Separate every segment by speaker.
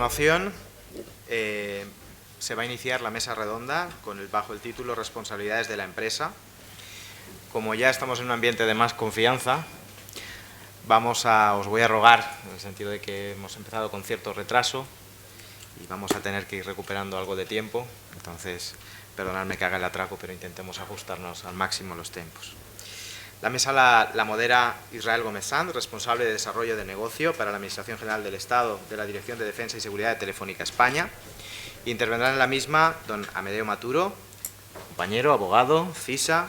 Speaker 1: continuación se va a iniciar la mesa redonda bajo el título Responsabilidades de la empresa. Como ya estamos en un ambiente de más confianza, os voy a rogar, en el sentido de que hemos empezado con cierto retraso y vamos a tener que ir recuperando algo de tiempo, entonces perdonadme que haga el atraco, pero intentemos ajustarnos al máximo los tiempos. La mesa la modera Israel Gómez Sanz, responsable de Desarrollo de Negocio para la Administración General del Estado de la Dirección de Defensa y Seguridad de Telefónica España. Intervendrán en la misma don Amedeo Maturo, compañero, abogado, CISA,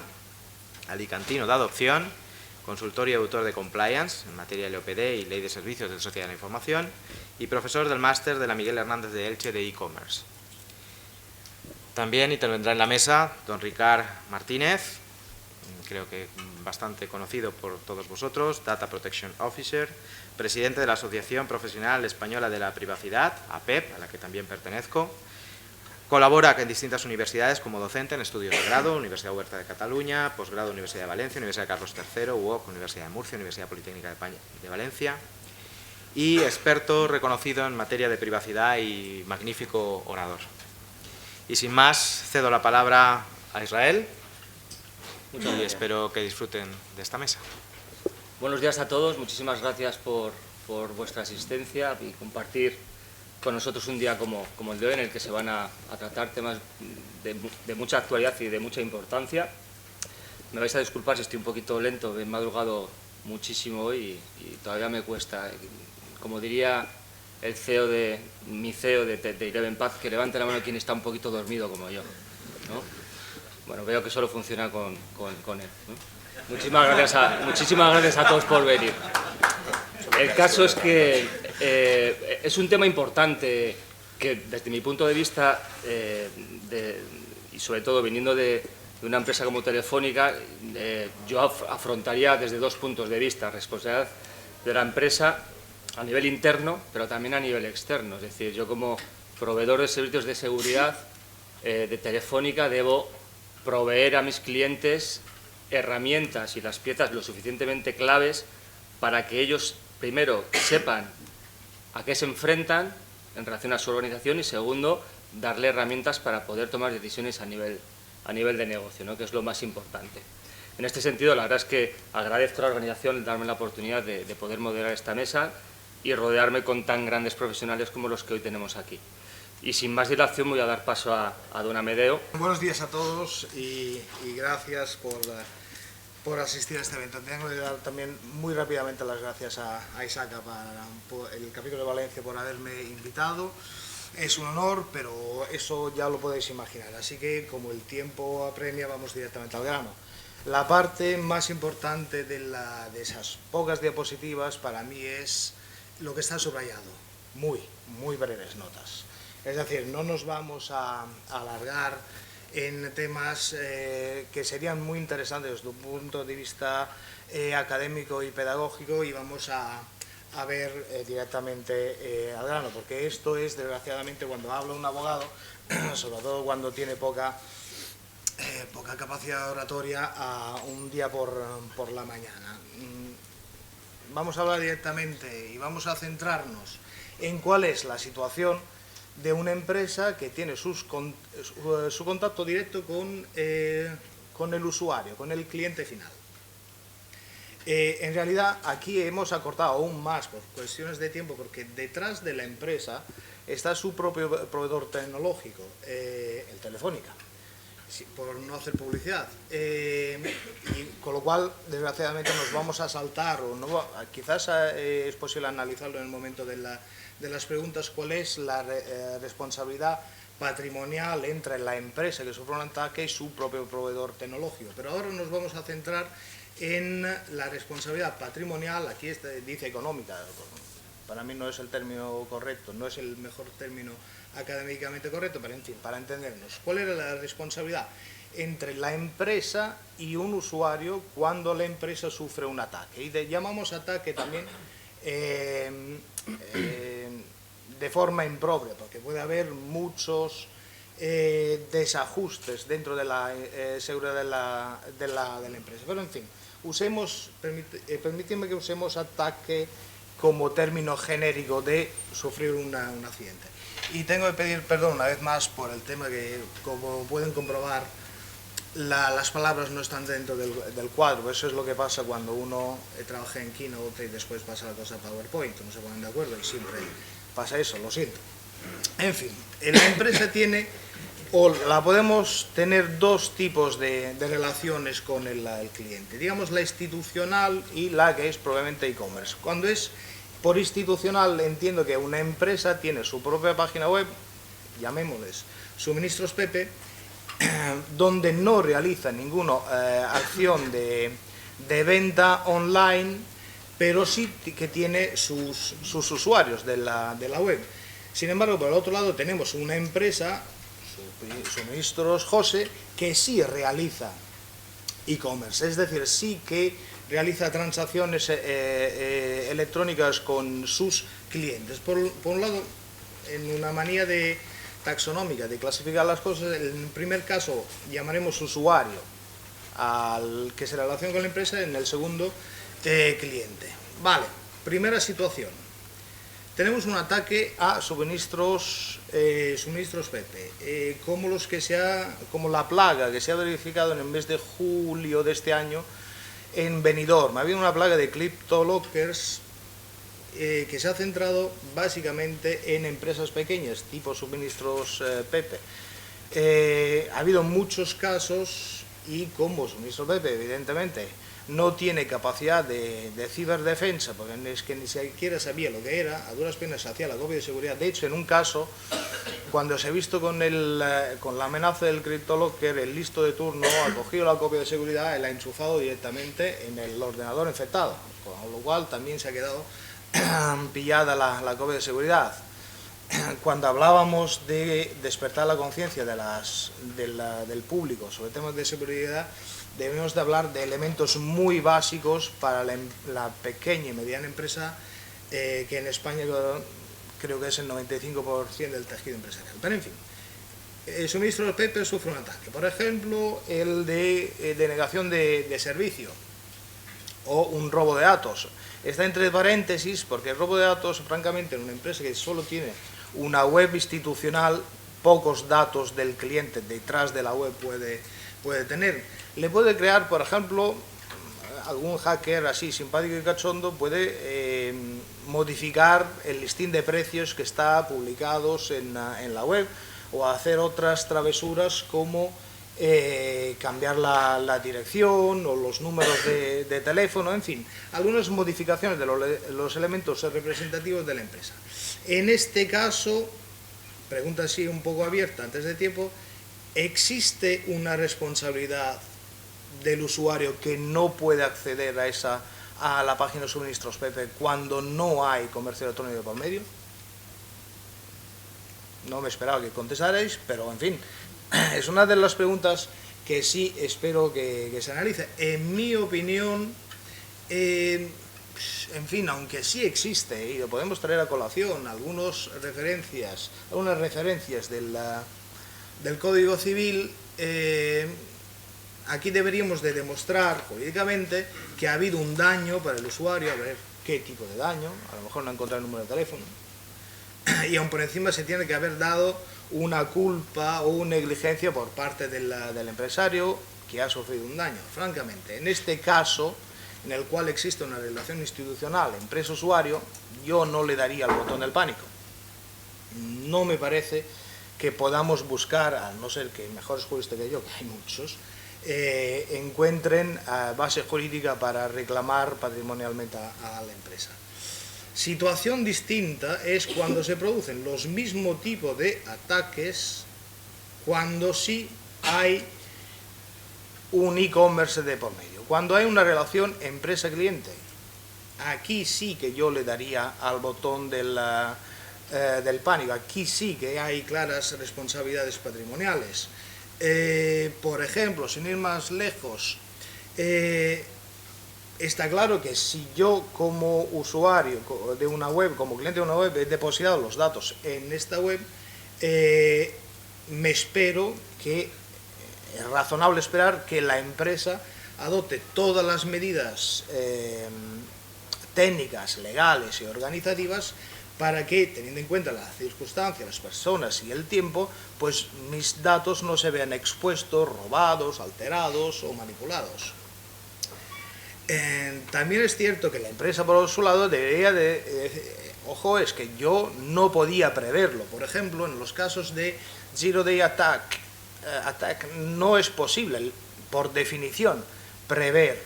Speaker 1: alicantino de adopción, consultor y autor de compliance en materia de LOPD y Ley de Servicios de Sociedad de la Información y profesor del máster de la Miguel Hernández de Elche de e-commerce. También intervendrá en la mesa don Ricard Martínez, creo que bastante conocido por todos vosotros, Data Protection Officer, presidente de la Asociación Profesional Española de la Privacidad, APEP, a la que también pertenezco. Colabora en distintas universidades como docente en estudios de grado, Universidad Huerta de Cataluña, posgrado Universidad de Valencia, Universidad de Carlos III, UOC, Universidad de Murcia, Universidad Politécnica de Valencia, y experto reconocido en materia de privacidad y magnífico orador. Y sin más, cedo la palabra a Israel y espero que disfruten de esta mesa.
Speaker 2: Buenos días a todos, muchísimas gracias por vuestra asistencia y compartir con nosotros un día como el de hoy, en el que se van a tratar temas de mucha actualidad y de mucha importancia. Me vais a disculpar si estoy un poquito lento, he madrugado muchísimo hoy y todavía me cuesta. Como diría el mi CEO de Eleven Paz, que levante la mano quien está un poquito dormido como yo, ¿no? Bueno, veo que solo funciona con él, ¿no? Muchísimas gracias a todos por venir. El caso es que es un tema importante que, desde mi punto de vista, y sobre todo viniendo de una empresa como Telefónica, yo afrontaría desde dos puntos de vista: responsabilidad de la empresa a nivel interno, pero también a nivel externo. Es decir, yo como proveedor de servicios de seguridad de Telefónica debo proveer a mis clientes herramientas y las piezas lo suficientemente claves para que ellos, primero, sepan a qué se enfrentan en relación a su organización y, segundo, darle herramientas para poder tomar decisiones a nivel de negocio, ¿no?, que es lo más importante. En este sentido, la verdad es que agradezco a la organización el darme la oportunidad de poder moderar esta mesa y rodearme con tan grandes profesionales como los que hoy tenemos aquí. Y sin más dilación voy a dar paso a don Amedeo.
Speaker 3: Buenos días a todos y gracias por asistir a este evento. Tengo que dar también muy rápidamente las gracias a Isaca por el capítulo de Valencia por haberme invitado. Es un honor, pero eso ya lo podéis imaginar. Así que, como el tiempo apremia, vamos directamente al grano. La parte más importante de esas pocas diapositivas para mí es lo que está subrayado. Muy breves notas. Es decir, no nos vamos a alargar en temas que serían muy interesantes desde un punto de vista académico y pedagógico, y vamos a ver directamente al grano, porque esto es, desgraciadamente, cuando habla un abogado, sobre todo cuando tiene poca capacidad oratoria, un día por la mañana. Vamos a hablar directamente y vamos a centrarnos en cuál es la situación de una empresa que tiene su contacto directo con el usuario, con el cliente final. En realidad, aquí hemos acortado aún más por cuestiones de tiempo, porque detrás de la empresa está su propio proveedor tecnológico, el Telefónica, por no hacer publicidad. Y con lo cual, desgraciadamente, nos vamos a saltar, o no, quizás es posible analizarlo en el momento de las preguntas, cuál es la responsabilidad patrimonial entre la empresa que sufre un ataque y su propio proveedor tecnológico. Pero ahora nos vamos a centrar en la responsabilidad patrimonial. Aquí dice económica, para mí no es el término correcto, no es el mejor término académicamente correcto, pero en fin, para entendernos, ¿cuál era la responsabilidad entre la empresa y un usuario cuando la empresa sufre un ataque? Y llamamos ataque también de forma impropia, porque puede haber muchos desajustes dentro de la seguridad de la empresa. Pero en fin, permitidme que usemos ataque como término genérico de sufrir un accidente. Y tengo que pedir perdón una vez más por el tema que, como pueden comprobar, las palabras no están dentro del cuadro. Eso es lo que pasa cuando uno trabaja en Keynote y después pasa la cosa a PowerPoint, no se ponen de acuerdo y siempre pasa eso, lo siento. En fin, la empresa tiene, o la podemos tener, dos tipos de relaciones con el cliente. Digamos la institucional y la que es probablemente e-commerce. Cuando es por institucional, entiendo que una empresa tiene su propia página web, llamémosles Suministros Pepe, donde no realiza ninguna acción de venta online, pero sí que tiene sus usuarios de la web. Sin embargo, por el otro lado tenemos una empresa, Suministros José, que sí realiza e-commerce, es decir, sí que realiza transacciones electrónicas con sus clientes. Por un lado, en una manía taxonómica de clasificar las cosas, en el primer caso llamaremos usuario al que se relaciona con la empresa, en el segundo cliente. Vale, primera situación. Tenemos un ataque a suministros Pepe, como la plaga que se ha verificado en el mes de julio de este año en Benidorm. Ha habido una plaga de CryptoLockers que se ha centrado básicamente en empresas pequeñas, tipo Suministros Pepe. Ha habido muchos casos y como Suministros Pepe, evidentemente, no tiene capacidad de ciberdefensa, porque es que ni siquiera sabía lo que era, a duras penas se hacía la copia de seguridad. De hecho, en un caso, cuando se ha visto con la amenaza del CryptoLocker, el listo de turno ha cogido la copia de seguridad y la ha enchufado directamente en el ordenador infectado, con lo cual también se ha quedado pillada la copia de seguridad. Cuando hablábamos de despertar la conciencia del público sobre temas de seguridad, debemos de hablar de elementos muy básicos para la pequeña y mediana empresa, que en España creo que es el 95% del tejido empresarial. Pero en fin, el Suministros Pepe sufre un ataque. Por ejemplo, el de denegación de servicio o un robo de datos. Está entre paréntesis porque el robo de datos, francamente, en una empresa que solo tiene una web institucional, pocos datos del cliente detrás de la web puede tener. Le puede crear, por ejemplo, algún hacker así simpático y cachondo, puede modificar el listín de precios que está publicados en la web, o hacer otras travesuras como cambiar la dirección o los números de teléfono, en fin, algunas modificaciones de los elementos representativos de la empresa. En este caso, pregunta así un poco abierta antes de tiempo, ¿existe una responsabilidad del usuario que no puede acceder a la página de Suministros Pepe cuando no hay comercio electrónico por medio? No me esperaba que contestarais, pero en fin, es una de las preguntas que sí espero que se analice. En mi opinión, en fin, aunque sí existe, y lo podemos traer a colación, algunas referencias del Código Civil, aquí deberíamos de demostrar jurídicamente que ha habido un daño para el usuario, a ver qué tipo de daño, a lo mejor no encontrar el número de teléfono, y aún por encima se tiene que haber dado una culpa o una negligencia por parte del empresario que ha sufrido un daño. Francamente, en este caso, en el cual existe una relación institucional empresa-usuario, yo no le daría el botón del pánico. No me parece que podamos buscar, a no ser que mejores juristas que yo, que hay muchos, encuentren base jurídica para reclamar patrimonialmente a la empresa. Situación distinta es cuando se producen los mismos tipos de ataques cuando sí hay un e-commerce de por medio, cuando hay una relación empresa-cliente. Aquí sí que yo le daría al botón del pánico, aquí sí que hay claras responsabilidades patrimoniales. Por ejemplo, sin ir más lejos, está claro que si yo como usuario de una web, como cliente de una web, he depositado los datos en esta web, me espero que, es razonable esperar que la empresa adopte todas las medidas técnicas legales y organizativas para que, teniendo en cuenta las circunstancias, las personas y el tiempo, pues mis datos no se vean expuestos, robados, alterados o manipulados. También es cierto que la empresa, por su lado, debería de... ojo, es que yo no podía preverlo. Por ejemplo, en los casos de Zero Day Attack no es posible, por definición, prever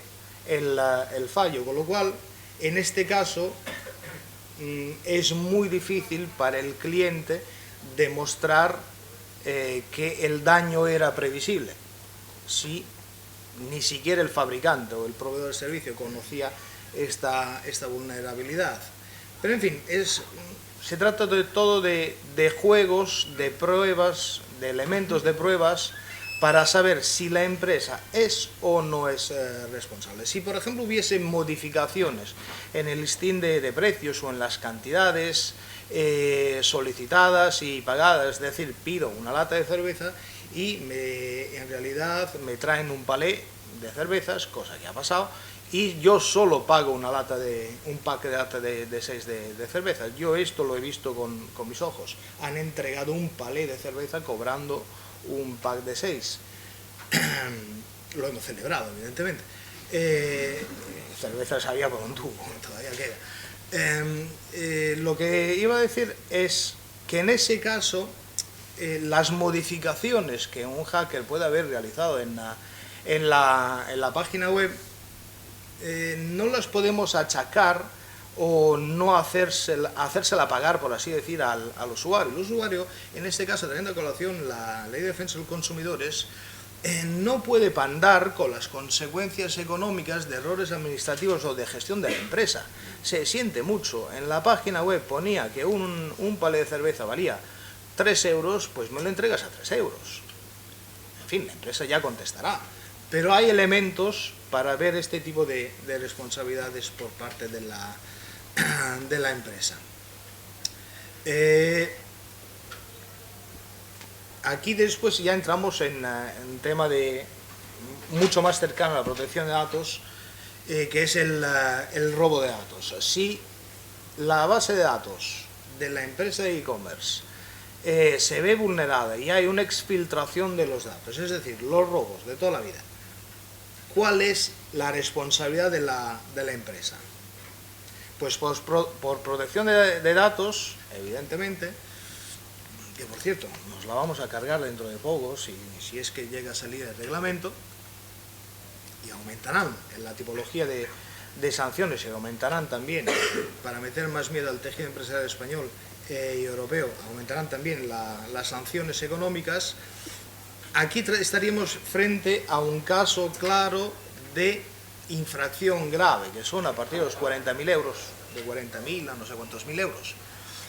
Speaker 3: el fallo, con lo cual, en este caso, es muy difícil para el cliente demostrar que el daño era previsible, si ni siquiera el fabricante o el proveedor de servicio conocía esta vulnerabilidad. Pero en fin, se trata de todo de juegos, de pruebas, de elementos de pruebas para saber si la empresa es o no es responsable. Si, por ejemplo, hubiese modificaciones en el listing de precios o en las cantidades solicitadas y pagadas, es decir, pido una lata de cerveza y en realidad me traen un palé de cervezas, cosa que ha pasado, y yo solo pago un pack de lata de 6 de cervezas. Yo esto lo he visto con mis ojos. Han entregado un palé de cerveza cobrando un pack de 6. Lo hemos celebrado, evidentemente. Cerveza sabía por un tubo, todavía queda. Lo que iba a decir es que en ese caso las modificaciones que un hacker puede haber realizado en la página web no las podemos achacar o no hacérsela pagar, por así decir, al usuario. El usuario, en este caso, teniendo a colación la Ley de Defensa de los Consumidores, no puede pandar con las consecuencias económicas de errores administrativos o de gestión de la empresa. Se siente mucho. En la página web ponía que un palé de cerveza valía 3 euros, pues me lo entregas a 3 euros. En fin, la empresa ya contestará. Pero hay elementos para ver este tipo de responsabilidades por parte de la empresa. Aquí después ya entramos en un tema mucho más cercano a la protección de datos, que es el robo de datos. Si la base de datos de la empresa de e-commerce se ve vulnerada y hay una exfiltración de los datos, es decir, los robos de toda la vida, ¿cuál es la responsabilidad de la empresa? Pues por protección de datos, evidentemente, que por cierto, nos la vamos a cargar dentro de poco, si es que llega a salir el reglamento, y aumentarán en la tipología de sanciones, y aumentarán también, para meter más miedo al tejido empresarial español y europeo, aumentarán también las sanciones económicas. Aquí estaríamos frente a un caso claro de infracción grave, que son a partir de los 40.000 euros, de 40.000 a no sé cuántos mil euros.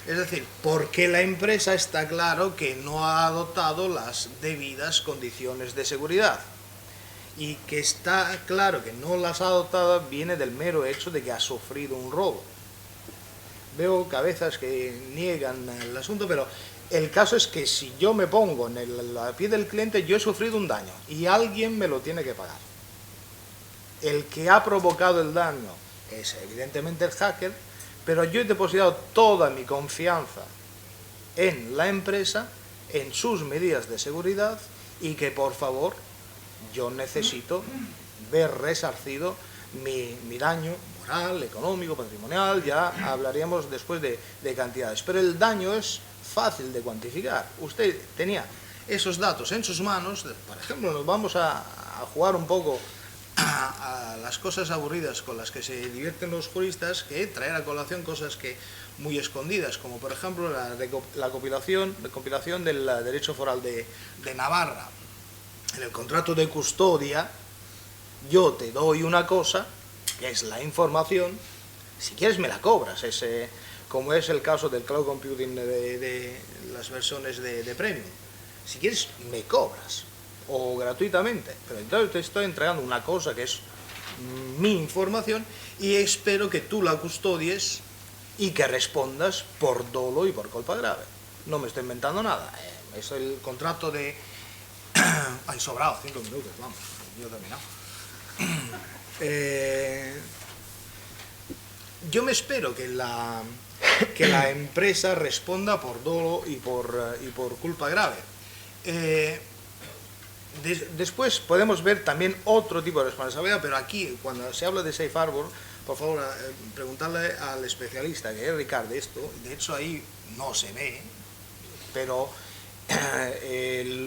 Speaker 3: Es decir, porque la empresa está claro que no ha adoptado las debidas condiciones de seguridad. Y que está claro que no las ha adoptado viene del mero hecho de que ha sufrido un robo. Veo cabezas que niegan el asunto, pero el caso es que si yo me pongo en la piel del cliente, yo he sufrido un daño y alguien me lo tiene que pagar. El que ha provocado el daño es evidentemente el hacker, pero yo he depositado toda mi confianza en la empresa, en sus medidas de seguridad, y que por favor yo necesito ver resarcido mi daño moral, económico, patrimonial. Ya hablaríamos después de cantidades, pero el daño es fácil de cuantificar. Usted tenía esos datos en sus manos. Por ejemplo, nos vamos a jugar un poco a las cosas aburridas con las que se divierten los juristas, que traer a colación cosas muy escondidas, como por ejemplo la compilación del derecho foral de Navarra. En el contrato de custodia yo te doy una cosa, que es la información, si quieres me la cobras, como es el caso del cloud computing de las versiones de Premium. Si quieres me cobras, o gratuitamente, pero entonces te estoy entregando una cosa que es mi información y espero que tú la custodies y que respondas por dolo y por culpa grave. No me estoy inventando nada, es el contrato de... Ay, sobrado, 5 minutos, vamos, yo he terminado. yo me espero que la empresa responda por dolo y por culpa grave. Después podemos ver también otro tipo de responsabilidad, pero aquí, cuando se habla de Safe Harbor, por favor, preguntarle al especialista, que es Ricardo, esto, de hecho ahí no se ve, pero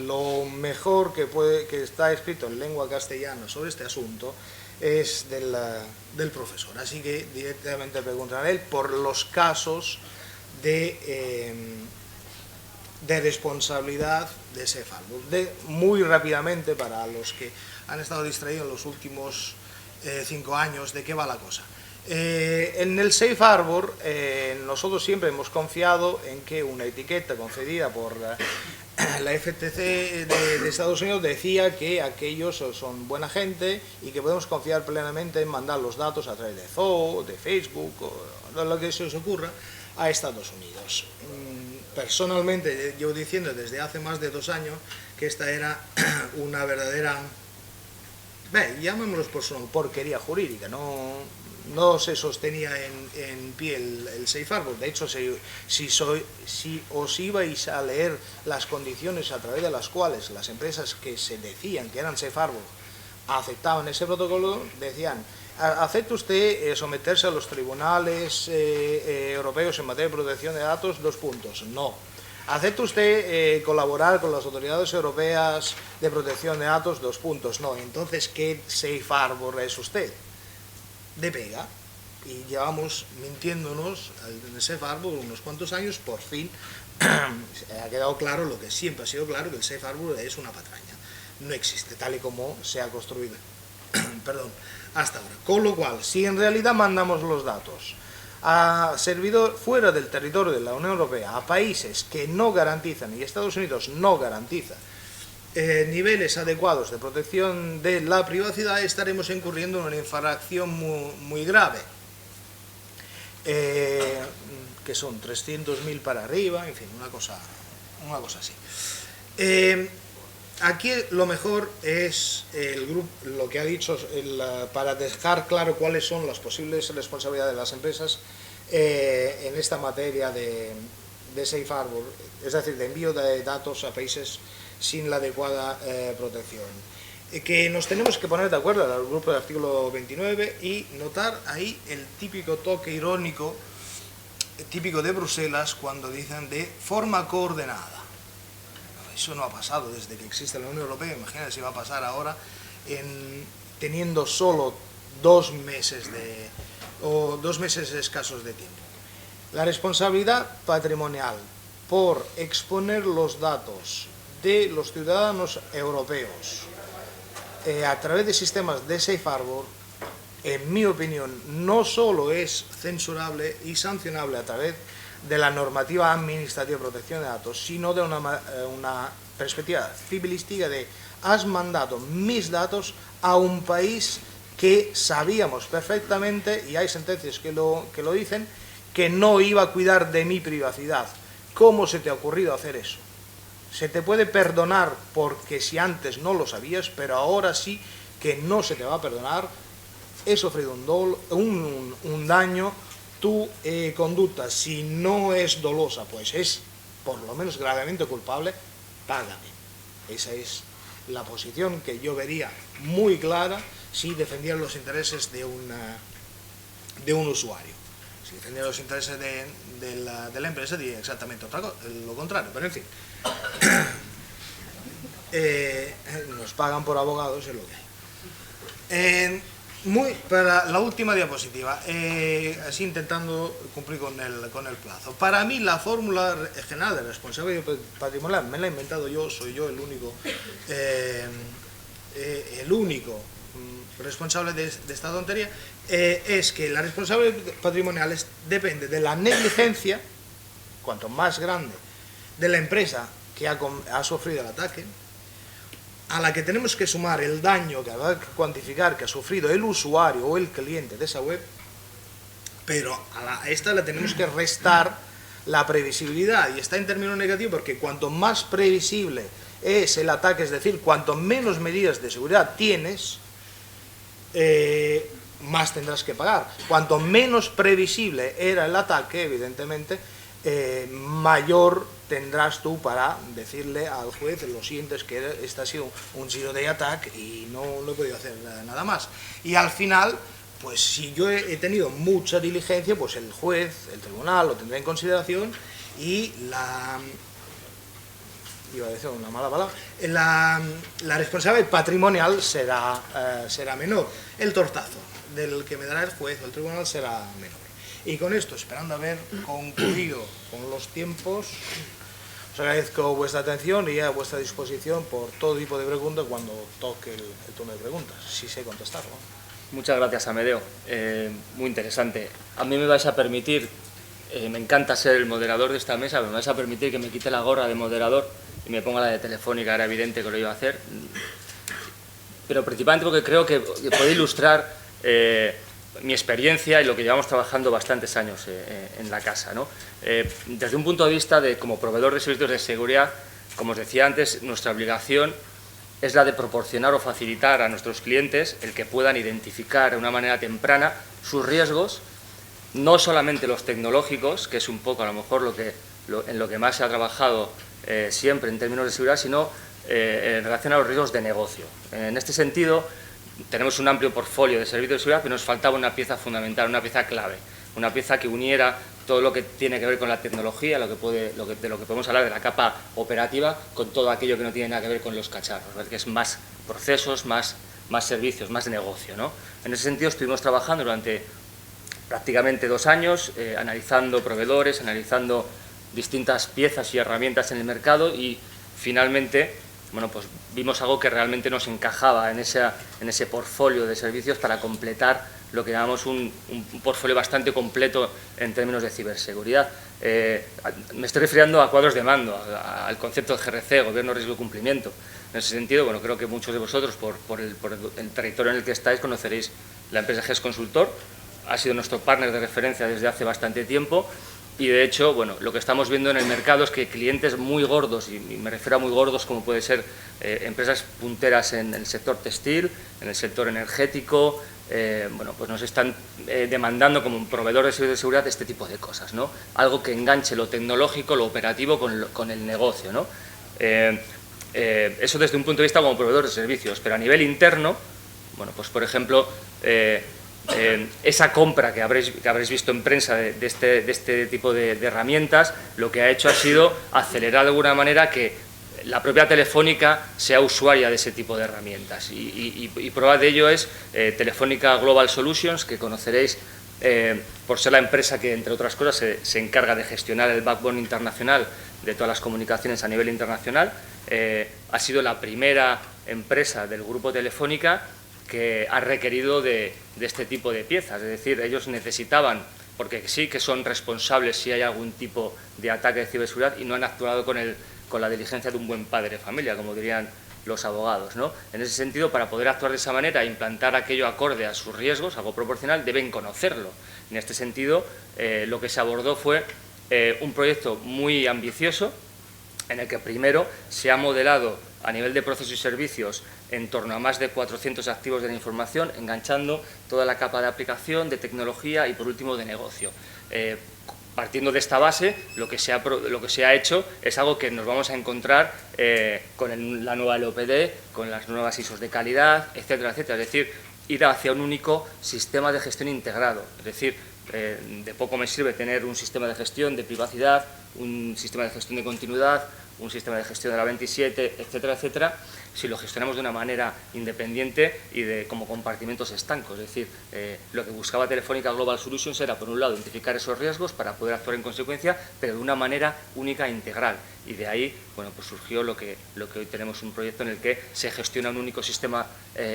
Speaker 3: lo mejor que está escrito en lengua castellana sobre este asunto es del profesor, así que directamente preguntaré a él por los casos de responsabilidad de Safe Harbor. Muy rápidamente, para los que han estado distraídos en los últimos 5 años, ¿de qué va la cosa? En el Safe Harbor nosotros siempre hemos confiado en que una etiqueta concedida por la FTC de Estados Unidos decía que aquellos son buena gente y que podemos confiar plenamente en mandar los datos a través de Zoo, de Facebook o de lo que se os ocurra a Estados Unidos. Personalmente llevo diciendo desde hace más de 2 años que esta era una verdadera, llamémoslo por su nombre, porquería jurídica, no se sostenía en pie el Safe Harbor. De hecho, si os ibais a leer las condiciones a través de las cuales las empresas que se decían que eran Safe Harbor aceptaban ese protocolo, decían: ¿acepta usted someterse a los tribunales europeos en materia de protección de datos? 2 puntos. No. ¿Acepta usted colaborar con las autoridades europeas de protección de datos? 2 puntos. No. Entonces, ¿qué Safe Harbor es usted? De pega. Y llevamos mintiéndonos en el Safe Harbor unos cuantos años. Por fin ha quedado claro lo que siempre ha sido claro, que el Safe Harbor es una patraña. No existe tal y como se ha construido. Perdón. Hasta ahora. Con lo cual, si en realidad mandamos los datos a servidor fuera del territorio de la Unión Europea, a países que no garantizan, y Estados Unidos no garantiza, niveles adecuados de protección de la privacidad, estaremos incurriendo en una infracción muy grave, que son 300.000 para arriba, en fin, una cosa así. Aquí lo mejor es el grupo, lo que ha dicho, para dejar claro cuáles son las posibles responsabilidades de las empresas en esta materia de Safe Harbor, es decir, de envío de datos a países sin la adecuada protección. Que nos tenemos que poner de acuerdo al grupo del artículo 29 y notar ahí el típico toque irónico, típico de Bruselas, cuando dicen de forma coordinada. Eso no ha pasado desde que existe la Unión Europea. Imagínate si va a pasar ahora teniendo solo 2 meses o 2 meses escasos de tiempo. La responsabilidad patrimonial por exponer los datos de los ciudadanos europeos a través de sistemas de Safe Harbor, en mi opinión, no solo es censurable y sancionable a través de la normativa administrativa de protección de datos, sino de una perspectiva civilística de: has mandado mis datos a un país que sabíamos perfectamente, y hay sentencias que lo dicen, que no iba a cuidar de mi privacidad. ¿Cómo se te ha ocurrido hacer eso? Se te puede perdonar porque si antes no lo sabías, pero ahora sí que no se te va a perdonar. He sufrido un daño. Tu conducta, si no es dolosa, pues es por lo menos gravemente culpable, págame. Esa es la posición que yo vería muy clara si defendieran los intereses de un usuario. Si defendieran los intereses de la empresa, diría exactamente lo contrario, pero en fin. Nos pagan por abogados, es lo que hay. Para la última diapositiva, así intentando cumplir con el plazo. Para mí la fórmula general de responsabilidad patrimonial me la he inventado yo, soy yo el único responsable de esta tontería, es que la responsabilidad patrimonial depende de la negligencia, cuanto más grande, de la empresa que ha sufrido el ataque, a la que tenemos que sumar el daño que habrá que cuantificar que ha sufrido el usuario o el cliente de esa web, pero a esta le tenemos que restar la previsibilidad, y está en términos negativos porque cuanto más previsible es el ataque, es decir, cuanto menos medidas de seguridad tienes, más tendrás que pagar. Cuanto menos previsible era el ataque, evidentemente, mayor tendrás tú para decirle al juez: lo sientes que este ha sido un zero-day attack y no he podido hacer nada más. Y al final, pues si yo he tenido mucha diligencia, pues el juez, el tribunal lo tendrá en consideración y iba a decir una mala palabra, la responsabilidad patrimonial será menor. El tortazo del que me dará el juez o el tribunal será menor. Y con esto, esperando haber concluido con los tiempos, os agradezco vuestra atención y a vuestra disposición por todo tipo de preguntas cuando toque el turno de preguntas, si sé contestarlo.
Speaker 2: Muchas gracias, Amedeo. Muy interesante. A mí me vais a permitir, me encanta ser el moderador de esta mesa, pero me vais a permitir que me quite la gorra de moderador y me ponga la de Telefónica. Era evidente que lo iba a hacer, pero principalmente porque creo que puede ilustrar mi experiencia y lo que llevamos trabajando bastantes años en la casa, ¿no? Desde un punto de vista como proveedor de servicios de seguridad, como os decía antes, nuestra obligación es la de proporcionar o facilitar a nuestros clientes el que puedan identificar de una manera temprana sus riesgos, no solamente los tecnológicos, que es un poco a lo mejor en lo que más se ha trabajado siempre en términos de seguridad, sino en relación a los riesgos de negocio. En este sentido, tenemos un amplio portfolio de servicios de seguridad, pero nos faltaba una pieza fundamental, una pieza clave, una pieza que uniera todo lo que tiene que ver con la tecnología, de lo que podemos hablar de la capa operativa, con todo aquello que no tiene nada que ver con los cacharros, ¿verdad? Que es más procesos, más servicios, más negocio, ¿no? En ese sentido estuvimos trabajando durante prácticamente 2 años, analizando proveedores, analizando distintas piezas y herramientas en el mercado y finalmente, bueno, pues vimos algo que realmente nos encajaba en ese portfolio de servicios para completar lo que llamamos un portfolio bastante completo en términos de ciberseguridad. Me estoy refiriendo a cuadros de mando, al concepto de GRC, Gobierno, Riesgo y Cumplimiento. En ese sentido, bueno, creo que muchos de vosotros, por el territorio en el que estáis, conoceréis la empresa GES Consultor. Ha sido nuestro partner de referencia desde hace bastante tiempo. Y de hecho, bueno, lo que estamos viendo en el mercado es que clientes muy gordos, y me refiero a muy gordos como puede ser empresas punteras en el sector textil, en el sector energético, bueno, pues nos están demandando como un proveedor de servicios de seguridad este tipo de cosas, ¿no? Algo que enganche lo tecnológico, lo operativo con el negocio, ¿no? Eso desde un punto de vista como proveedor de servicios, pero a nivel interno, bueno, pues por ejemplo, esa compra que habréis visto en prensa de este tipo de herramientas, lo que ha hecho ha sido acelerar de alguna manera que la propia Telefónica sea usuaria de ese tipo de herramientas. Y prueba de ello es Telefónica Global Solutions, que conoceréis por ser la empresa que, entre otras cosas, se encarga de gestionar el backbone internacional de todas las comunicaciones a nivel internacional. Ha sido la primera empresa del grupo Telefónica que ha requerido de este tipo de piezas, es decir, ellos necesitaban, porque sí que son responsables si hay algún tipo de ataque de ciberseguridad y no han actuado con la diligencia de un buen padre de familia, como dirían los abogados, ¿no? En ese sentido, para poder actuar de esa manera e implantar aquello acorde a sus riesgos, algo proporcional, deben conocerlo. En este sentido, lo que se abordó fue un proyecto muy ambicioso, en el que primero se ha modelado a nivel de procesos y servicios en torno a más de 400 activos de la información, enganchando toda la capa de aplicación, de tecnología y, por último, de negocio. Partiendo de esta base, lo que se ha hecho es algo que nos vamos a encontrar con la nueva LOPD, con las nuevas ISOs de calidad, etcétera, etcétera. Es decir, ir hacia un único sistema de gestión integrado. Es decir, de poco me sirve tener un sistema de gestión de privacidad, un sistema de gestión de continuidad, un sistema de gestión de la 27, etcétera, etcétera, si lo gestionamos de una manera independiente y como compartimentos estancos. Es decir, lo que buscaba Telefónica Global Solutions era, por un lado, identificar esos riesgos para poder actuar en consecuencia, pero de una manera única e integral. Y de ahí, bueno, pues surgió lo que hoy tenemos, un proyecto en el que se gestiona un único sistema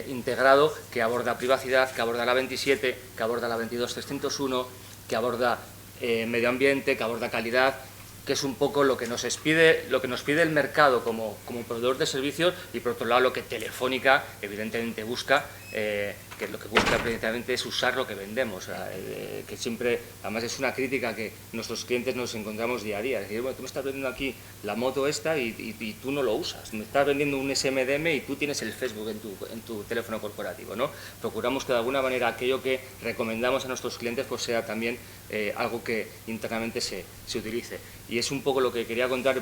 Speaker 2: integrado que aborda privacidad, que aborda la 27, que aborda la 22301, que aborda medio ambiente, que aborda calidad, que es un poco lo que nos pide el mercado como proveedor de servicios, y por otro lado lo que Telefónica evidentemente busca, que lo que busca precisamente es usar lo que vendemos, o sea, que siempre, además es una crítica que nuestros clientes nos encontramos día a día, es decir, bueno, tú me estás vendiendo aquí la moto esta y tú no lo usas, me estás vendiendo un SMDM y tú tienes el Facebook en tu teléfono corporativo, ¿no? Procuramos que de alguna manera aquello que recomendamos a nuestros clientes pues sea también algo que internamente se utilice. Y es un poco lo que quería contar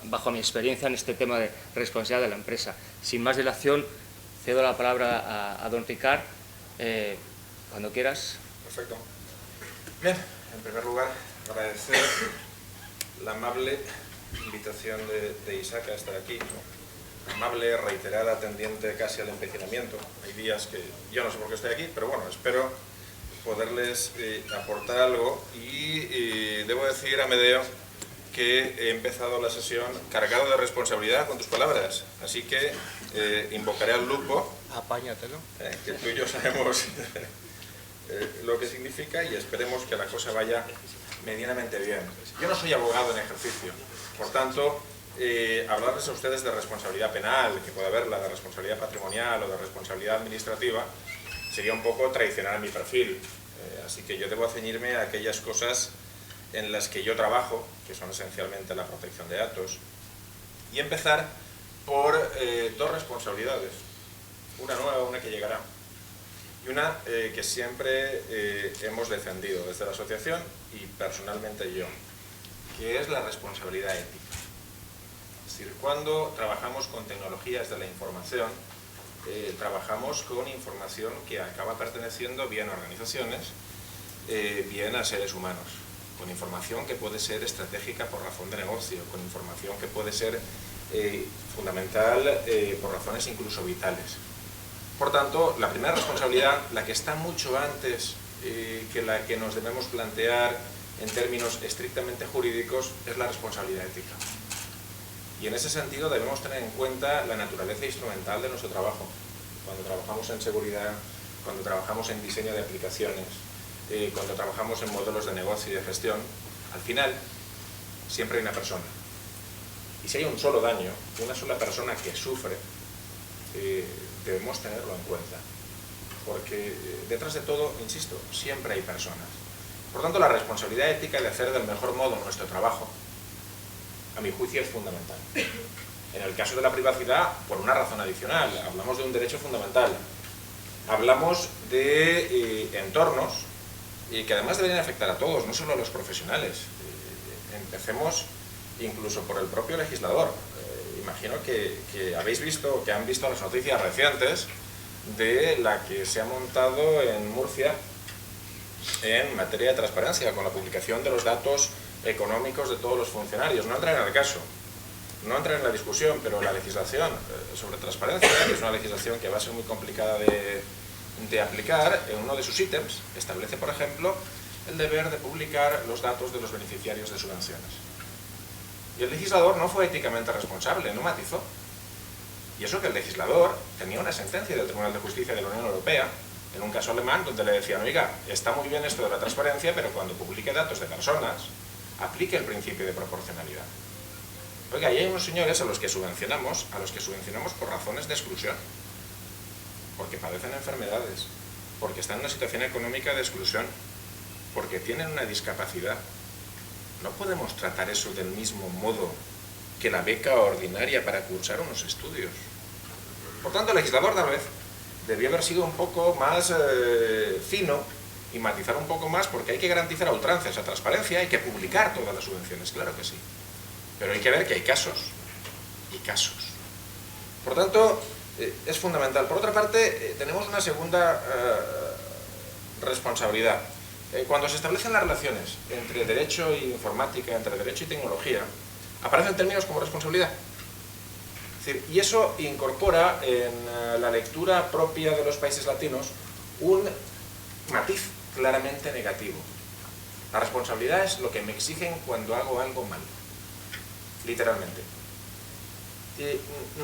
Speaker 2: bajo mi experiencia en este tema de responsabilidad de la empresa. Sin más dilación, cedo la palabra a don Ricard, cuando quieras.
Speaker 4: Perfecto. Bien, en primer lugar, agradecer la amable invitación de Isaac a estar aquí, ¿no? Amable, reiterada, tendiente casi al empecinamiento. Hay días que yo no sé por qué estoy aquí, pero bueno, espero poderles aportar algo y debo decir, Amedeo, que he empezado la sesión cargado de responsabilidad con tus palabras, así que invocaré al lupo,
Speaker 3: Apáñatelo.
Speaker 4: que tú y yo sabemos lo que significa, y esperemos que la cosa vaya medianamente bien. Yo no soy abogado en ejercicio, por tanto, hablarles a ustedes de responsabilidad penal, que puede haberla, de responsabilidad patrimonial o de responsabilidad administrativa, sería un poco traicionar mi perfil, así que yo debo ceñirme a aquellas cosas en las que yo trabajo, que son esencialmente la protección de datos, y empezar por dos responsabilidades, una nueva, una que llegará, y una que siempre hemos defendido desde la asociación y personalmente yo, que es la responsabilidad ética. Es decir, cuando trabajamos con tecnologías de la información, trabajamos con información que acaba perteneciendo bien a organizaciones, bien a seres humanos, con información que puede ser estratégica por razón de negocio, con información que puede ser fundamental por razones incluso vitales. Por tanto, la primera responsabilidad, la que está mucho antes que la que nos debemos plantear en términos estrictamente jurídicos, es la responsabilidad ética. Y en ese sentido debemos tener en cuenta la naturaleza instrumental de nuestro trabajo. Cuando trabajamos en seguridad, cuando trabajamos en diseño de aplicaciones, cuando trabajamos en modelos de negocio y de gestión, al final siempre hay una persona. Y si hay un solo daño, una sola persona que sufre, debemos tenerlo en cuenta. Porque detrás de todo, insisto, siempre hay personas. Por tanto, la responsabilidad ética de hacer del mejor modo nuestro trabajo, a mi juicio, es fundamental. En el caso de la privacidad, por una razón adicional, hablamos de un derecho fundamental. Hablamos de entornos que además deberían afectar a todos, no solo a los profesionales. Empecemos incluso por el propio legislador. Imagino que habéis visto, que han visto las noticias recientes de la que se ha montado en Murcia en materia de transparencia, con la publicación de los datos económicos de todos los funcionarios. No entraré en el caso, no entraré en la discusión, pero la legislación sobre transparencia, que es una legislación que va a ser muy complicada de aplicar, en uno de sus ítems establece, por ejemplo, el deber de publicar los datos de los beneficiarios de subvenciones. Y el legislador no fue éticamente responsable, no matizó. Y eso que el legislador tenía una sentencia del Tribunal de Justicia de la Unión Europea, en un caso alemán, donde le decían, oiga, está muy bien esto de la transparencia, pero cuando publique datos de personas, aplique el principio de proporcionalidad. Oiga, y hay unos señores a los que subvencionamos por razones de exclusión, porque padecen enfermedades, porque están en una situación económica de exclusión, porque tienen una discapacidad. No podemos tratar eso del mismo modo que la beca ordinaria para cursar unos estudios. Por tanto, el legislador tal vez debió haber sido un poco más fino y matizar un poco más, porque hay que garantizar a ultranza esa transparencia, hay que publicar todas las subvenciones, claro que sí. Pero hay que ver que hay casos y casos. Por tanto, es fundamental. Por otra parte, tenemos una segunda responsabilidad. Cuando se establecen las relaciones entre derecho e informática, entre derecho y tecnología, aparecen términos como responsabilidad. Es decir, y eso incorpora en la lectura propia de los países latinos un matiz claramente negativo. La responsabilidad es lo que me exigen cuando hago algo mal, literalmente.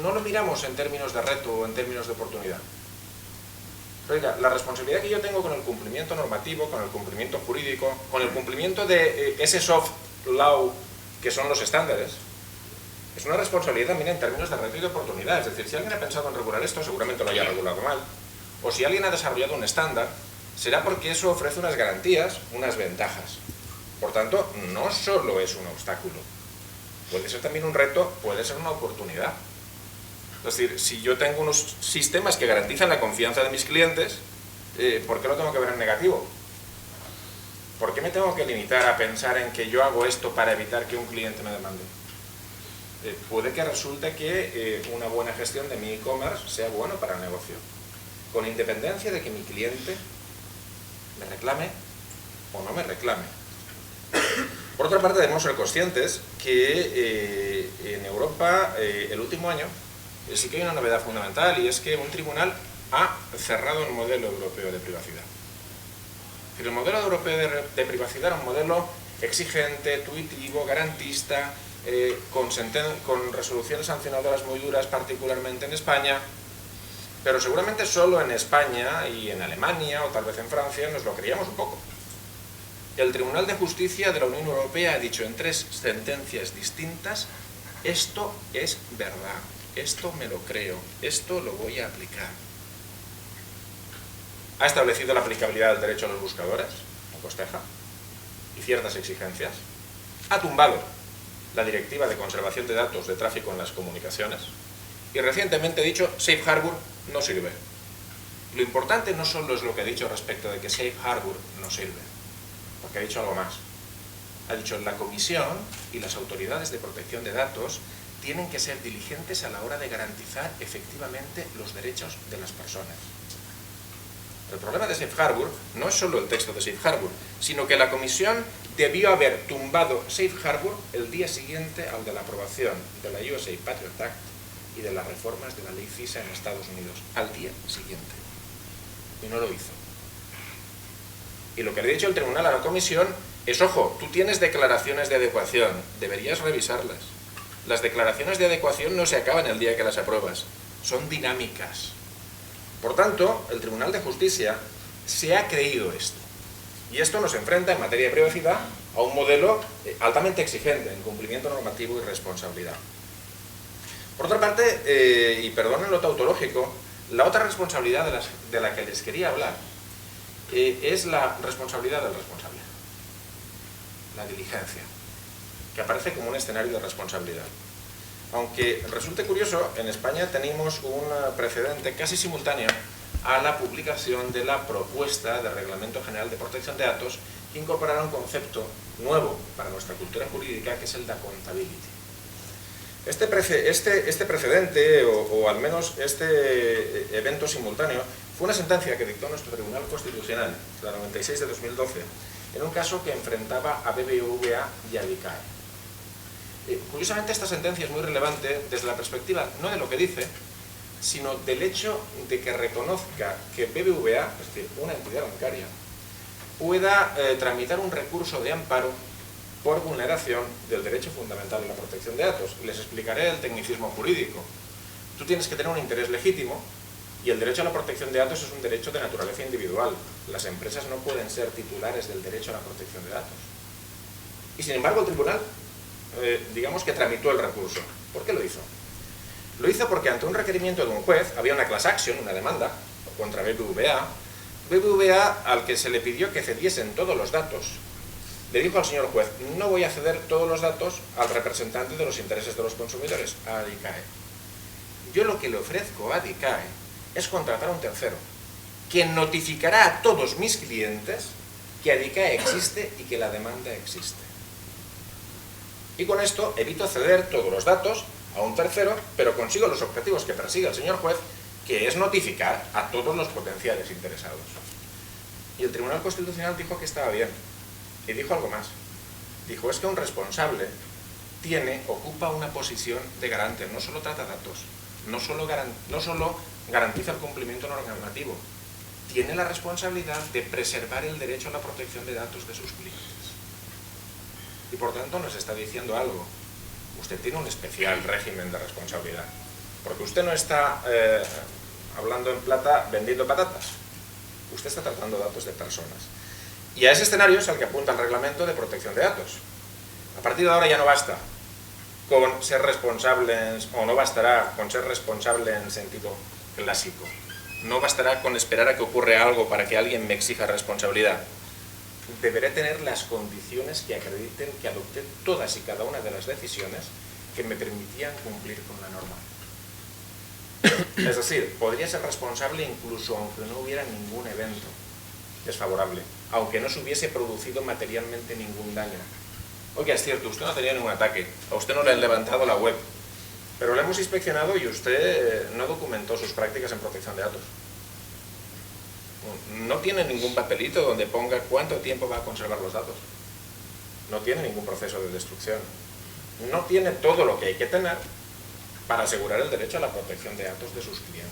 Speaker 4: No lo miramos en términos de reto o en términos de oportunidad. Oiga, la responsabilidad que yo tengo con el cumplimiento normativo, con el cumplimiento jurídico, con el cumplimiento de ese soft law que son los estándares, es una responsabilidad también en términos de reto y de oportunidad. Es decir, si alguien ha pensado en regular esto, seguramente lo haya regulado mal. O si alguien ha desarrollado un estándar, será porque eso ofrece unas garantías, unas ventajas. Por tanto, no solo es un obstáculo. Puede ser también un reto, puede ser una oportunidad. Es decir, si yo tengo unos sistemas que garantizan la confianza de mis clientes, ¿por qué lo tengo que ver en negativo? ¿Por qué me tengo que limitar a pensar en que yo hago esto para evitar que un cliente me demande? Puede que resulte que una buena gestión de mi e-commerce sea bueno para el negocio, con independencia de que mi cliente me reclame o no me reclame. Por otra parte, debemos ser conscientes que en Europa, el último año, sí que hay una novedad fundamental, y es que un tribunal ha cerrado el modelo europeo de privacidad. El modelo europeo de privacidad era un modelo exigente, tuitivo, garantista, con resoluciones sancionadoras muy duras, particularmente en España, pero seguramente solo en España y en Alemania, o tal vez en Francia, nos lo creíamos un poco. El Tribunal de Justicia de la Unión Europea ha dicho en 3 sentencias distintas: esto es verdad, esto me lo creo, esto lo voy a aplicar. Ha establecido la aplicabilidad del derecho a los buscadores, en Costeja, y ciertas exigencias. Ha tumbado la Directiva de Conservación de Datos de Tráfico en las Comunicaciones, y recientemente ha dicho: Safe Harbor no sirve. Lo importante no solo es lo que ha dicho respecto de que Safe Harbor no sirve, porque ha dicho algo más. Ha dicho: la Comisión y las autoridades de protección de datos tienen que ser diligentes a la hora de garantizar efectivamente los derechos de las personas. El problema de Safe Harbor no es solo el texto de Safe Harbor, sino que la Comisión debió haber tumbado Safe Harbor el día siguiente al de la aprobación de la USA Patriot Act y de las reformas de la ley FISA en Estados Unidos, al día siguiente. Y no lo hizo. Y lo que le ha dicho el tribunal a la Comisión es: ojo, tú tienes declaraciones de adecuación, deberías revisarlas. Las declaraciones de adecuación no se acaban el día que las apruebas, son dinámicas. Por tanto, el Tribunal de Justicia se ha creído esto. Y esto nos enfrenta en materia de privacidad a un modelo altamente exigente en cumplimiento normativo y responsabilidad. Por otra parte, y perdonen lo tautológico, la otra responsabilidad de la que les quería hablar es la responsabilidad del responsable. La diligencia, que aparece como un escenario de responsabilidad. Aunque resulte curioso, en España tenemos un precedente casi simultáneo a la publicación de la propuesta de Reglamento General de Protección de Datos, que incorporará un concepto nuevo para nuestra cultura jurídica, que es el de accountability. Este precedente, o al menos este evento simultáneo, fue una sentencia que dictó nuestro Tribunal Constitucional, la 96 de 2012, en un caso que enfrentaba a BBVA y a DICAE. Curiosamente, esta sentencia es muy relevante desde la perspectiva no de lo que dice, sino del hecho de que reconozca que BBVA, es decir, una entidad bancaria, pueda tramitar un recurso de amparo por vulneración del derecho fundamental a la protección de datos. Les explicaré el tecnicismo jurídico. Tú tienes que tener un interés legítimo, y el derecho a la protección de datos es un derecho de naturaleza individual. Las empresas no pueden ser titulares del derecho a la protección de datos. Y sin embargo, el tribunal, digamos que tramitó el recurso. ¿Por qué lo hizo? Lo hizo porque ante un requerimiento de un juez había una class action, una demanda contra BBVA. BBVA, al que se le pidió que cediesen todos los datos, le dijo al señor juez: no voy a ceder todos los datos al representante de los intereses de los consumidores, a DICAE. Yo lo que le ofrezco a DICAE es contratar a un tercero, quien notificará a todos mis clientes que DICAE existe y que la demanda existe. Y con esto evito ceder todos los datos a un tercero, pero consigo los objetivos que persigue el señor juez, que es notificar a todos los potenciales interesados. Y el Tribunal Constitucional dijo que estaba bien. Y dijo algo más. Dijo: es que un responsable ocupa una posición de garante, no solo trata datos, no solo garantiza el cumplimiento normativo, tiene la responsabilidad de preservar el derecho a la protección de datos de sus clientes. Y por tanto nos está diciendo algo: usted tiene un especial régimen de responsabilidad, porque usted no está hablando en plata vendiendo patatas, usted está tratando datos de personas. Y a ese escenario es al que apunta el Reglamento de Protección de Datos. A partir de ahora ya no basta con ser responsables, o no bastará con ser responsable en sentido clásico. No bastará con esperar a que ocurra algo para que alguien me exija responsabilidad. Deberé tener las condiciones que acrediten que adopté todas y cada una de las decisiones que me permitían cumplir con la norma. Es decir, podría ser responsable incluso aunque no hubiera ningún evento desfavorable, aunque no se hubiese producido materialmente ningún daño. Oiga, es cierto, usted no ha tenido ningún ataque, a usted no le han levantado la web, pero le hemos inspeccionado y usted no documentó sus prácticas en protección de datos. No tiene ningún papelito donde ponga cuánto tiempo va a conservar los datos. No tiene ningún proceso de destrucción. No tiene todo lo que hay que tener para asegurar el derecho a la protección de datos de sus clientes.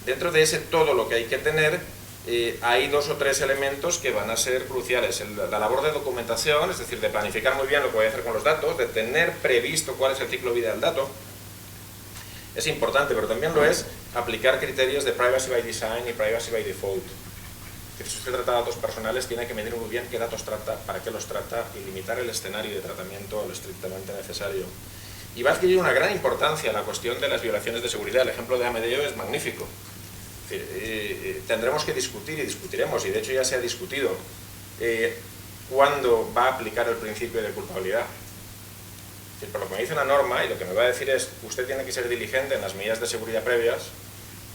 Speaker 4: Dentro de ese todo lo que hay que tener, hay 2 o 3 elementos que van a ser cruciales. La labor de documentación, es decir, de planificar muy bien lo que voy a hacer con los datos, de tener previsto cuál es el ciclo de vida del dato, es importante, pero también lo es aplicar criterios de privacy by design y privacy by default. Si usted trata de datos personales, tiene que medir muy bien qué datos trata, para qué los trata y limitar el escenario de tratamiento a lo estrictamente necesario. Y va a adquirir una gran importancia la cuestión de las violaciones de seguridad. El ejemplo de Amedeo es magnífico. Es decir, tendremos que discutir y discutiremos, y de hecho ya se ha discutido, cuándo va a aplicar el principio de culpabilidad. Por lo que me dice la norma, y lo que me va a decir es, usted tiene que ser diligente en las medidas de seguridad previas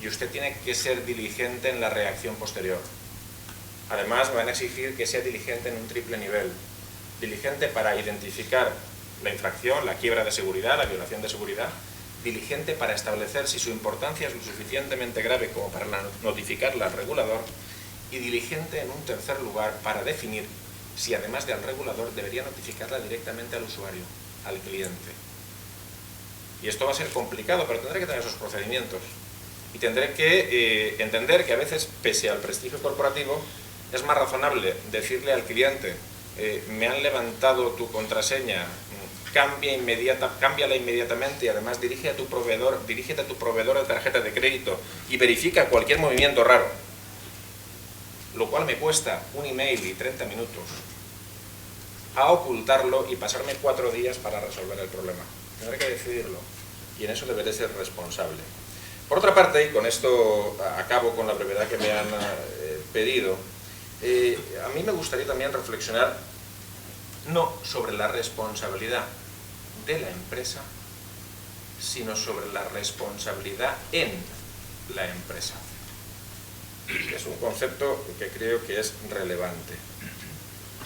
Speaker 4: y usted tiene que ser diligente en la reacción posterior. Además, me van a exigir que sea diligente en un triple nivel. Diligente para identificar la infracción, la quiebra de seguridad, la violación de seguridad. Diligente para establecer si su importancia es lo suficientemente grave como para notificarla al regulador. Y diligente, en un tercer lugar, para definir si además del regulador debería notificarla directamente al usuario, al cliente. Y esto va a ser complicado, pero tendré que tener esos procedimientos. Y tendré que entender que a veces, pese al prestigio corporativo, es más razonable decirle al cliente, me han levantado tu contraseña, cámbiala inmediatamente y además dirígete a tu proveedor de tarjeta de crédito y verifica cualquier movimiento raro, lo cual me cuesta un email y 30 minutos, a ocultarlo y pasarme 4 días para resolver el problema. Tendré que decidirlo y en eso deberé ser responsable. Por otra parte, y con esto acabo con la brevedad que me han pedido, a mí me gustaría también reflexionar no sobre la responsabilidad de la empresa, sino sobre la responsabilidad en la empresa. Es un concepto que creo que es relevante.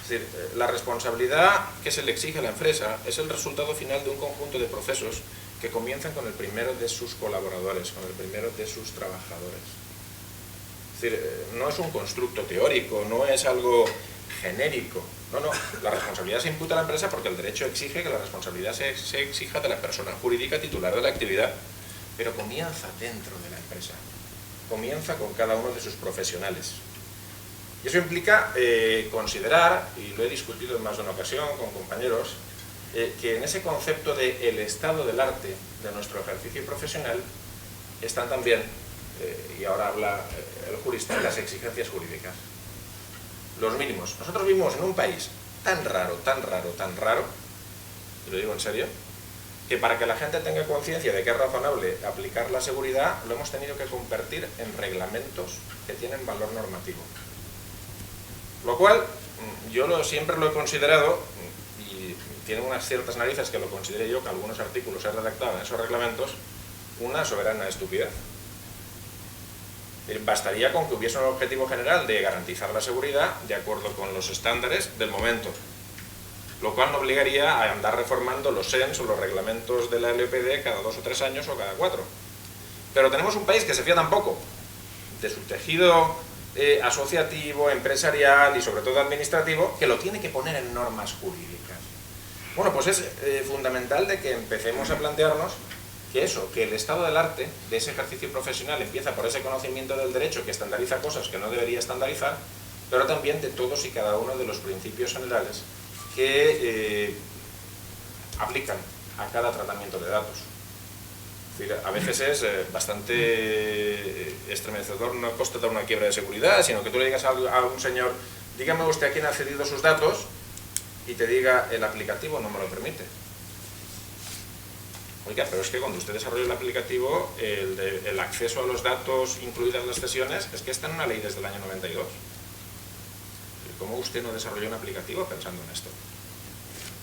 Speaker 4: Es decir, la responsabilidad que se le exige a la empresa es el resultado final de un conjunto de procesos que comienzan con el primero de sus colaboradores, con el primero de sus trabajadores. Es decir, no es un constructo teórico, no es algo genérico. No, la responsabilidad se imputa a la empresa porque el derecho exige que la responsabilidad se exija de la persona jurídica titular de la actividad, pero comienza dentro de la empresa, comienza con cada uno de sus profesionales. Y eso implica considerar, y lo he discutido en más de una ocasión con compañeros, que en ese concepto de el estado del arte de nuestro ejercicio profesional están también, y ahora habla el jurista, las exigencias jurídicas. Los mínimos. Nosotros vivimos en un país tan raro, y lo digo en serio, que para que la gente tenga conciencia de que es razonable aplicar la seguridad, lo hemos tenido que convertir en reglamentos que tienen valor normativo. Lo cual, yo siempre lo he considerado, y tiene unas ciertas narices que lo consideré yo, que algunos artículos he redactado en esos reglamentos, una soberana estupidez. Bastaría con que hubiese un objetivo general de garantizar la seguridad de acuerdo con los estándares del momento, lo cual no obligaría a andar reformando los SENS o los reglamentos de la LPD cada 2 o 3 años o cada 4. Pero tenemos un país que se fía tan poco de su tejido asociativo, empresarial y sobre todo administrativo, que lo tiene que poner en normas jurídicas. Bueno, pues es fundamental de que empecemos a plantearnos que el estado del arte de ese ejercicio profesional empieza por ese conocimiento del derecho que estandariza cosas que no debería estandarizar, pero también de todos y cada uno de los principios generales que aplican a cada tratamiento de datos. Es decir, a veces es bastante estremecedor no constatar una quiebra de seguridad, sino que tú le digas a un señor, dígame usted a quién ha cedido sus datos, y te diga el aplicativo no me lo permite. Oiga, pero es que cuando usted desarrolla el aplicativo, el acceso a los datos, incluidas las sesiones, es que está en una ley desde el año 92. ¿Cómo usted no desarrolla un aplicativo pensando en esto?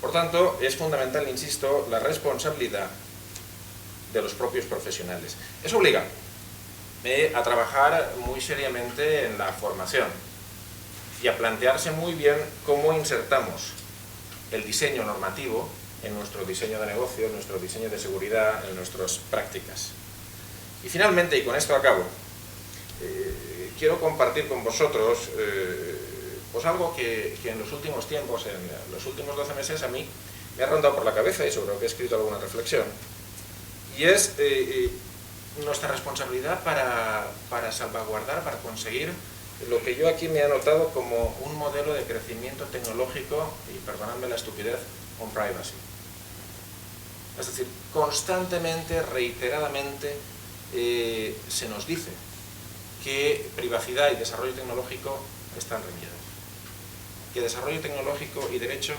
Speaker 4: Por tanto, es fundamental, insisto, la responsabilidad de los propios profesionales. Eso obliga a trabajar muy seriamente en la formación y a plantearse muy bien cómo insertamos el diseño normativo en nuestro diseño de negocio, en nuestro diseño de seguridad, en nuestras prácticas. Y finalmente, y con esto acabo, quiero compartir con vosotros pues algo que en los últimos tiempos, en los últimos 12 meses, a mí me ha rondado por la cabeza y sobre lo que he escrito alguna reflexión. Y es nuestra responsabilidad para salvaguardar, para conseguir lo que yo aquí me he anotado como un modelo de crecimiento tecnológico, y perdonadme la estupidez, on privacy. Es decir, constantemente, reiteradamente, se nos dice que privacidad y desarrollo tecnológico están reñidos. Que desarrollo tecnológico y derecho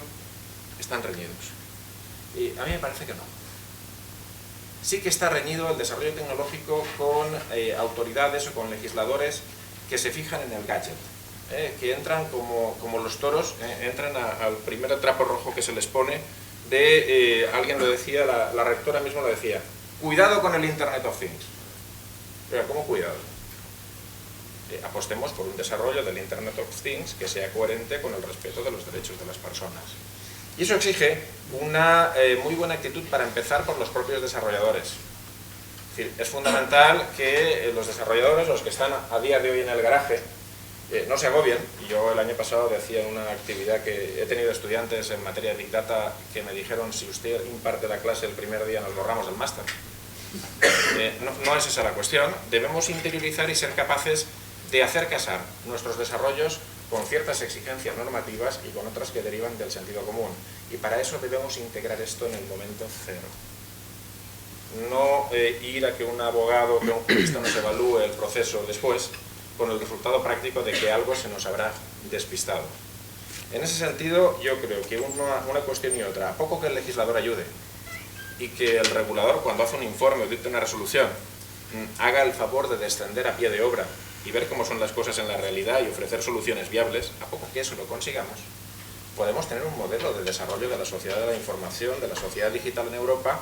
Speaker 4: están reñidos. Y a mí me parece que no. Sí que está reñido el desarrollo tecnológico con autoridades o con legisladores que se fijan en el gadget, que entran como los toros, entran al primer trapo rojo que se les pone de, alguien lo decía, la rectora mismo lo decía, cuidado con el Internet of Things. Pero ¿cómo cuidado? Apostemos por un desarrollo del Internet of Things que sea coherente con el respeto de los derechos de las personas. Y eso exige una muy buena actitud para empezar por los propios desarrolladores. Es decir, es fundamental que los desarrolladores, los que están a día de hoy en el garaje, no se agobien. Yo el año pasado decía en una actividad que he tenido estudiantes en materia de Big Data que me dijeron, si usted imparte la clase el primer día nos borramos del máster. No es esa la cuestión. Debemos interiorizar y ser capaces de hacer casar nuestros desarrollos con ciertas exigencias normativas y con otras que derivan del sentido común. Y para eso debemos integrar esto en el momento cero. No ir a que un abogado, que un jurista nos evalúe el proceso después, con el resultado práctico de que algo se nos habrá despistado. En ese sentido, yo creo que una cuestión y otra, a poco que el legislador ayude y que el regulador, cuando hace un informe o dicte una resolución, haga el favor de descender a pie de obra y ver cómo son las cosas en la realidad y ofrecer soluciones viables, a poco que eso lo consigamos, podemos tener un modelo de desarrollo de la sociedad de la información, de la sociedad digital en Europa,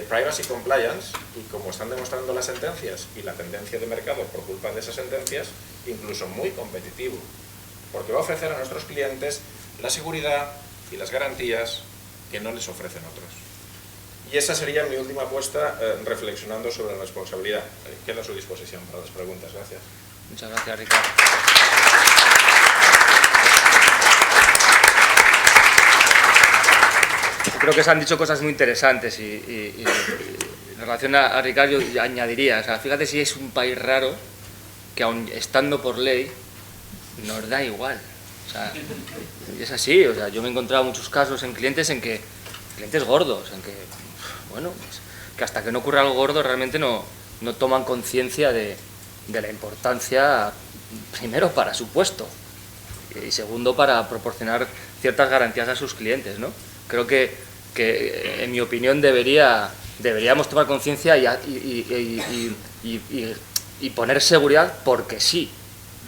Speaker 4: privacy compliance, y como están demostrando las sentencias y la tendencia de mercado por culpa de esas sentencias, incluso muy competitivo, porque va a ofrecer a nuestros clientes la seguridad y las garantías que no les ofrecen otros. Y esa sería mi última apuesta, reflexionando sobre la responsabilidad. Quedo a su disposición para las preguntas. Gracias.
Speaker 2: Muchas gracias, Ricardo. Creo que se han dicho cosas muy interesantes y en relación a Ricardo yo añadiría, o sea, fíjate si es un país raro que aun estando por ley nos da igual. O sea, es así, o sea, yo me he encontrado muchos casos en clientes gordos, en que, bueno, pues, que hasta que no ocurra algo gordo realmente no toman conciencia de la importancia, primero para su puesto y segundo para proporcionar ciertas garantías a sus clientes, ¿no? Creo que en mi opinión deberíamos tomar conciencia y poner seguridad porque sí,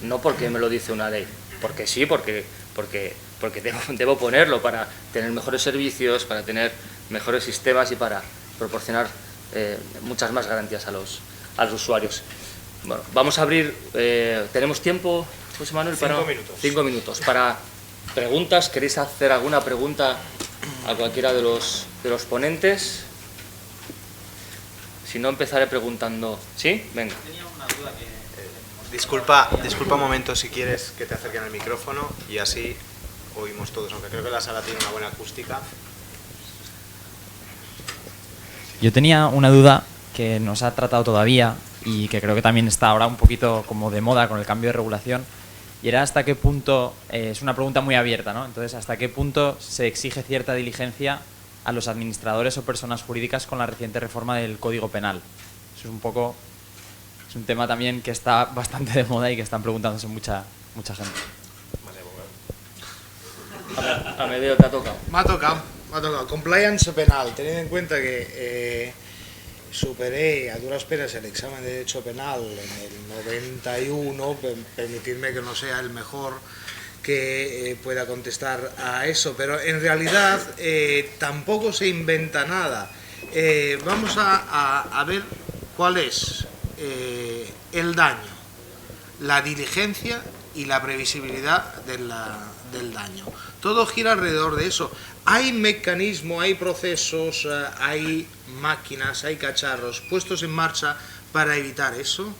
Speaker 2: no porque me lo dice una ley, porque sí, porque debo ponerlo para tener mejores servicios, para tener mejores sistemas y para proporcionar muchas más garantías a los usuarios. Bueno, vamos a abrir, ¿tenemos tiempo, José Manuel?
Speaker 3: 5 minutos.
Speaker 2: 5 minutos. Para preguntas, ¿queréis hacer alguna pregunta a cualquiera de los ponentes? Si no, empezaré preguntando. ¿Sí? Venga.
Speaker 1: Tenía una duda disculpa un momento, si quieres que te acerquen el micrófono y así oímos todos, aunque creo que la sala tiene una buena acústica.
Speaker 5: Yo tenía una duda que no se ha tratado todavía y que creo que también está ahora un poquito como de moda con el cambio de regulación, y era hasta qué punto, es una pregunta muy abierta, ¿no? Entonces, ¿hasta qué punto se exige cierta diligencia a los administradores o personas jurídicas con la reciente reforma del Código Penal? Eso es un tema también que está bastante de moda y que están preguntándose mucha gente.
Speaker 2: Amedeo, te ha tocado.
Speaker 3: Me ha tocado. Compliance penal, teniendo en cuenta que superé a duras penas el examen de Derecho Penal en el 91, permitidme que no sea el mejor que pueda contestar a eso, pero en realidad tampoco se inventa nada. Vamos a ver cuál es el daño, la diligencia y la previsibilidad del daño. Todo gira alrededor de eso. Hay mecanismos, hay procesos, hay máquinas, hay cacharros puestos en marcha para evitar eso,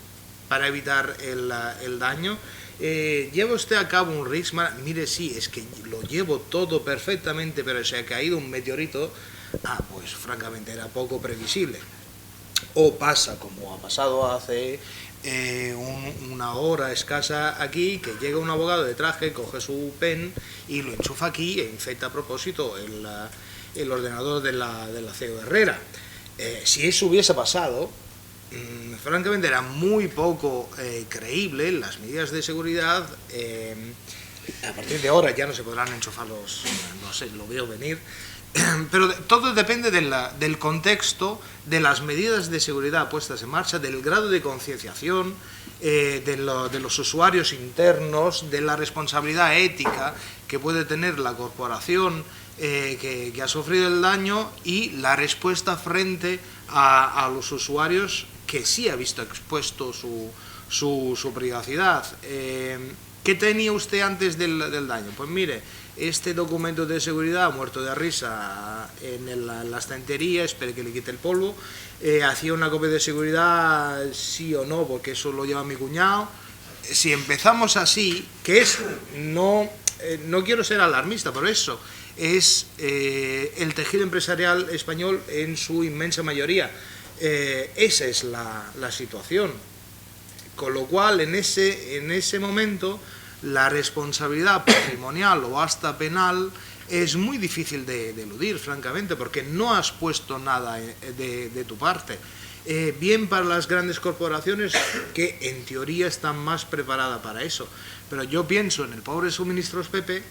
Speaker 3: para evitar el daño. ¿Lleva usted a cabo un risk management? Mire, sí, es que lo llevo todo perfectamente, pero se ha caído un meteorito. Pues francamente era poco previsible. O pasa, como ha pasado hace una hora escasa aquí, que llega un abogado de traje, coge su pen y lo enchufa aquí e infecta a propósito el ordenador de la CEO Herrera. Si eso hubiese pasado, francamente era muy poco creíble. Las medidas de seguridad, a partir de ahora ya no se podrán enchufar no sé, lo veo venir. Pero todo depende del contexto, de las medidas de seguridad puestas en marcha, del grado de concienciación de los usuarios internos, de la responsabilidad ética que puede tener la corporación que ha sufrido el daño y la respuesta frente a los usuarios que sí ha visto expuesto su privacidad. ¿Qué tenía usted antes del daño? Pues mire, este documento de seguridad, muerto de risa en la estantería, espere que le quite el polvo, hacía una copia de seguridad, sí o no, porque eso lo lleva mi cuñado. Si empezamos así, que es, no quiero ser alarmista, por eso, es el tejido empresarial español en su inmensa mayoría. Esa es la situación. Con lo cual, en ese momento, la responsabilidad patrimonial o hasta penal es muy difícil de eludir, francamente, porque no has puesto nada de tu parte. Bien para las grandes corporaciones que en teoría están más preparadas para eso, pero yo pienso en el pobre Suministros Pepe,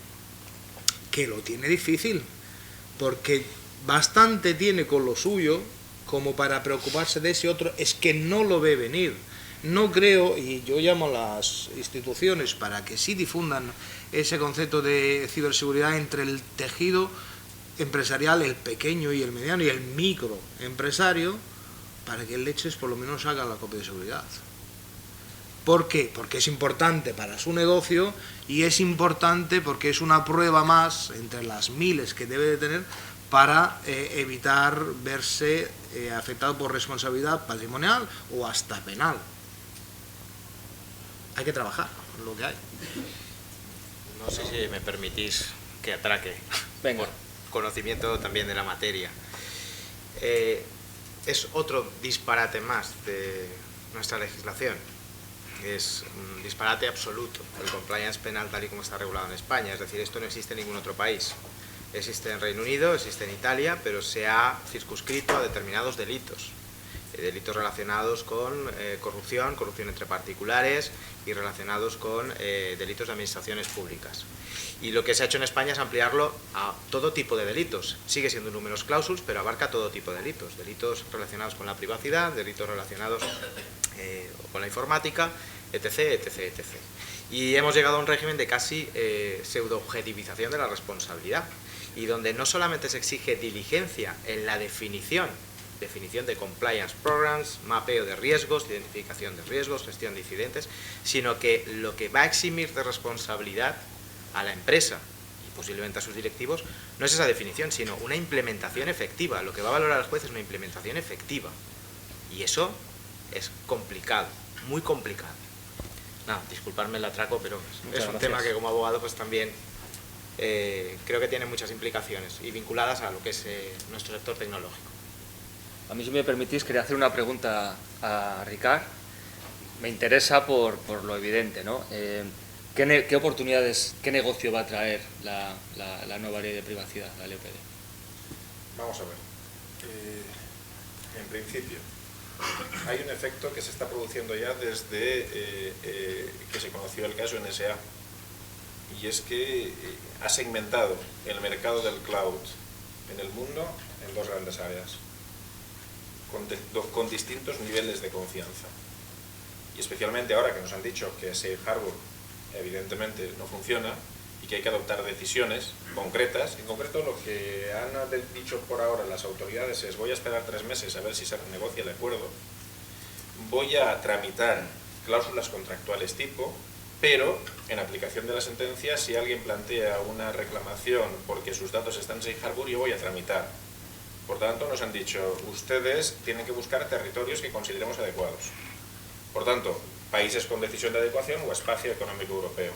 Speaker 3: que lo tiene difícil, porque bastante tiene con lo suyo como para preocuparse de ese otro. Es que no lo ve venir. No creo, y yo llamo a las instituciones para que sí difundan ese concepto de ciberseguridad entre el tejido empresarial, el pequeño y el mediano y el microempresario, para que el Leches por lo menos haga la copia de seguridad. ¿Por qué? Porque es importante para su negocio y es importante porque es una prueba más entre las miles que debe de tener para evitar verse afectado por responsabilidad patrimonial o hasta penal. Hay que trabajar con lo que hay.
Speaker 1: No sé si me permitís que atraque.
Speaker 2: Venga.
Speaker 1: Por conocimiento también de la materia. Es otro disparate más de nuestra legislación. Es un disparate absoluto. El compliance penal tal y como está regulado en España. Es decir, esto no existe en ningún otro país. Existe en Reino Unido, existe en Italia, pero se ha circunscrito a determinados delitos. Delitos relacionados con corrupción entre particulares y relacionados con delitos de administraciones públicas. Y lo que se ha hecho en España es ampliarlo a todo tipo de delitos. Sigue siendo un numerus clausus, pero abarca todo tipo de delitos. Delitos relacionados con la privacidad, delitos relacionados con la informática, etc., etc., etc. Y hemos llegado a un régimen de casi pseudo-objetivización de la responsabilidad, y donde no solamente se exige diligencia en la definición de compliance programs, mapeo de riesgos, identificación de riesgos, gestión de incidentes, sino que lo que va a eximir de responsabilidad a la empresa y posiblemente a sus directivos no es esa definición, sino una implementación efectiva. Lo que va a valorar el juez es una implementación efectiva, y eso es complicado, muy complicado. No, disculpadme el atraco, pero es un tema que como abogado pues también creo que tiene muchas implicaciones y vinculadas a lo que es nuestro sector tecnológico.
Speaker 2: A mí, si me permitís, quería hacer una pregunta a Ricard. Me interesa por lo evidente, ¿no? ¿Qué oportunidades, qué negocio va a traer la nueva ley de privacidad, la LPD?
Speaker 4: Vamos a ver. En principio, hay un efecto que se está produciendo ya desde que se conoció el caso NSA. y es que ha segmentado el mercado del cloud en el mundo en dos grandes áreas, con distintos niveles de confianza. Y especialmente ahora que nos han dicho que Safe Harbor evidentemente no funciona y que hay que adoptar decisiones concretas. En concreto, lo que han dicho por ahora las autoridades es: voy a esperar 3 meses a ver si se renegocia el acuerdo, voy a tramitar cláusulas contractuales tipo, pero en aplicación de la sentencia, si alguien plantea una reclamación porque sus datos están en Safe Harbor, yo voy a tramitar. Por tanto, nos han dicho: ustedes tienen que buscar territorios que consideremos adecuados. Por tanto, países con decisión de adecuación o espacio económico europeo.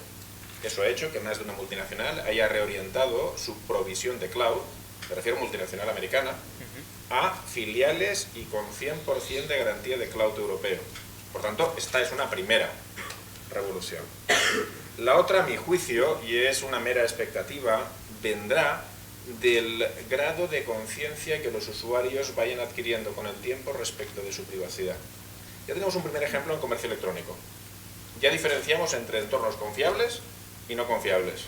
Speaker 4: Eso ha hecho que más de una multinacional haya reorientado su provisión de cloud, me refiero a multinacional americana, a filiales y con 100% de garantía de cloud europeo. Por tanto, esta es una primera revolución. La otra, a mi juicio, y es una mera expectativa, vendrá del grado de conciencia que los usuarios vayan adquiriendo con el tiempo respecto de su privacidad. Ya tenemos un primer ejemplo en comercio electrónico. Ya diferenciamos entre entornos confiables y no confiables.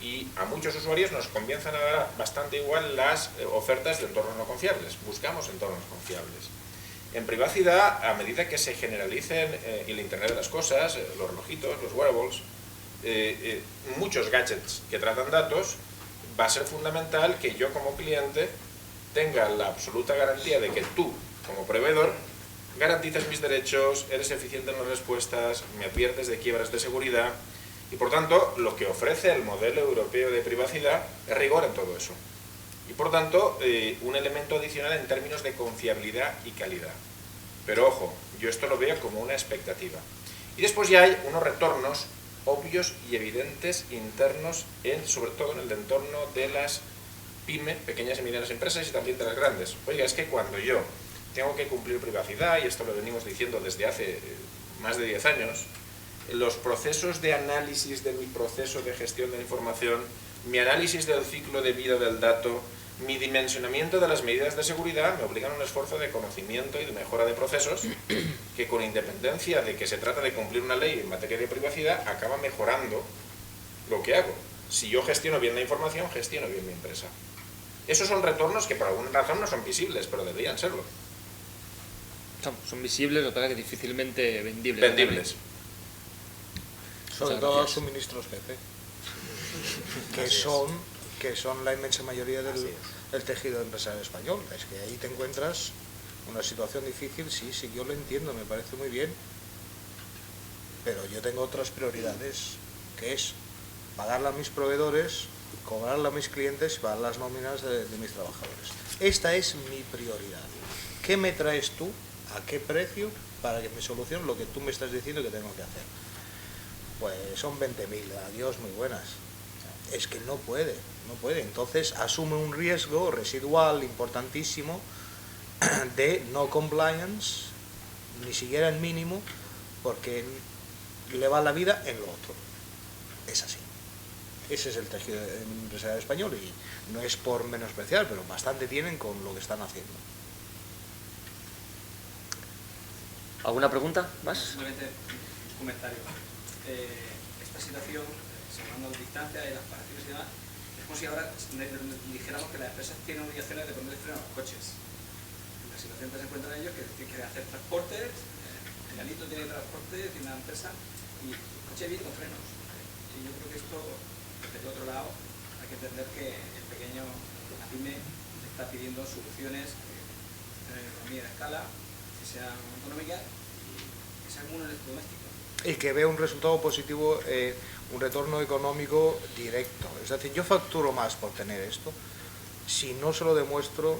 Speaker 4: Y a muchos usuarios nos comienzan a dar bastante igual las ofertas de entornos no confiables. Buscamos entornos confiables. En privacidad, a medida que se generalicen el Internet de las cosas, los relojitos, los wearables, muchos gadgets que tratan datos, va a ser fundamental que yo como cliente tenga la absoluta garantía de que tú, como proveedor, garantizas mis derechos, eres eficiente en las respuestas, me adviertes de quiebras de seguridad y, por tanto, lo que ofrece el modelo europeo de privacidad es rigor en todo eso. Y, por tanto, un elemento adicional en términos de confiabilidad y calidad. Pero, ojo, yo esto lo veo como una expectativa. Y después ya hay unos retornos obvios y evidentes internos, sobre todo en el entorno de las pyme, pequeñas y medianas empresas, y también de las grandes. Oiga, es que cuando yo tengo que cumplir privacidad, y esto lo venimos diciendo desde hace más de 10 años, los procesos de análisis de mi proceso de gestión de la información, mi análisis del ciclo de vida del dato, mi dimensionamiento de las medidas de seguridad me obligan a un esfuerzo de conocimiento y de mejora de procesos que, con independencia de que se trata de cumplir una ley en materia de privacidad, acaba mejorando lo que hago. Si yo gestiono bien la información, gestiono bien mi empresa. Esos son retornos que por alguna razón no son visibles, pero deberían serlo.
Speaker 2: Son visibles, lo que pasa es que difícilmente vendibles.
Speaker 4: Vendibles.
Speaker 3: Sobre todo los suministros jefe, que son la inmensa mayoría del tejido empresarial español. Es que ahí te encuentras una situación difícil, sí, yo lo entiendo, me parece muy bien, pero yo tengo otras prioridades, que es pagarle a mis proveedores, cobrarle a mis clientes y pagar las nóminas de mis trabajadores. Esta es mi prioridad. ¿Qué me traes tú? ¿A qué precio? Para que me solucione lo que tú me estás diciendo que tengo que hacer. Pues son 20.000, adiós, muy buenas. Es que no puede. Entonces asume un riesgo residual importantísimo de no compliance, ni siquiera el mínimo, porque le va la vida en lo otro. Es así. Ese es el tejido empresarial español y no es por menospreciar, pero bastante tienen con lo que están haciendo.
Speaker 2: ¿Alguna pregunta más?
Speaker 6: Simplemente un comentario. Esta situación, salvando las distancias y las paraciones y demás, es como si ahora dijéramos que las empresas tienen obligaciones de poner freno a los coches. La situación que se encuentran ellos que tienen que hacer transportes, Peñalito tiene transporte, tiene una empresa y el coche viene con frenos. Y yo creo que esto, desde el otro lado, hay que entender que el pequeño, la pyme, está pidiendo soluciones que tengan economía de escala, que sean económicas y que sean un electrodoméstico. Y
Speaker 3: que vea un resultado positivo, un retorno económico directo. Es decir, yo facturo más por tener esto. Si no se lo demuestro,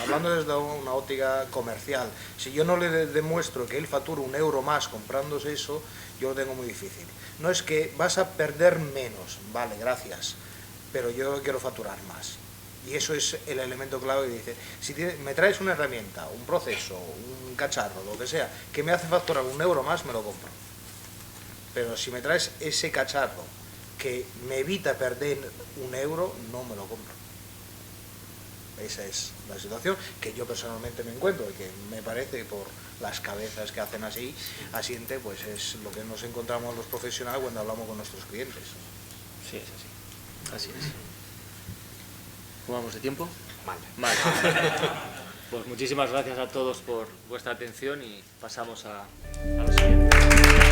Speaker 3: hablando desde una óptica comercial, si yo no le demuestro que él factura €1 más comprándose eso, yo lo tengo muy difícil. No es que vas a perder menos, vale, gracias, pero yo quiero facturar más. Y eso es el elemento clave que dice, si me traes una herramienta, un proceso, un cacharro, lo que sea, que me hace facturar €1 más, me lo compro. Pero si me traes ese cacharro que me evita perder €1, no me lo compro. Esa es la situación que yo personalmente me encuentro y que me parece, por las cabezas que hacen así, asiente, pues es lo que nos encontramos los profesionales cuando hablamos con nuestros clientes.
Speaker 2: Sí, es así. Así es. ¿Cómo vamos de tiempo? Vale. Pues muchísimas gracias a todos por vuestra atención y pasamos a lo siguiente.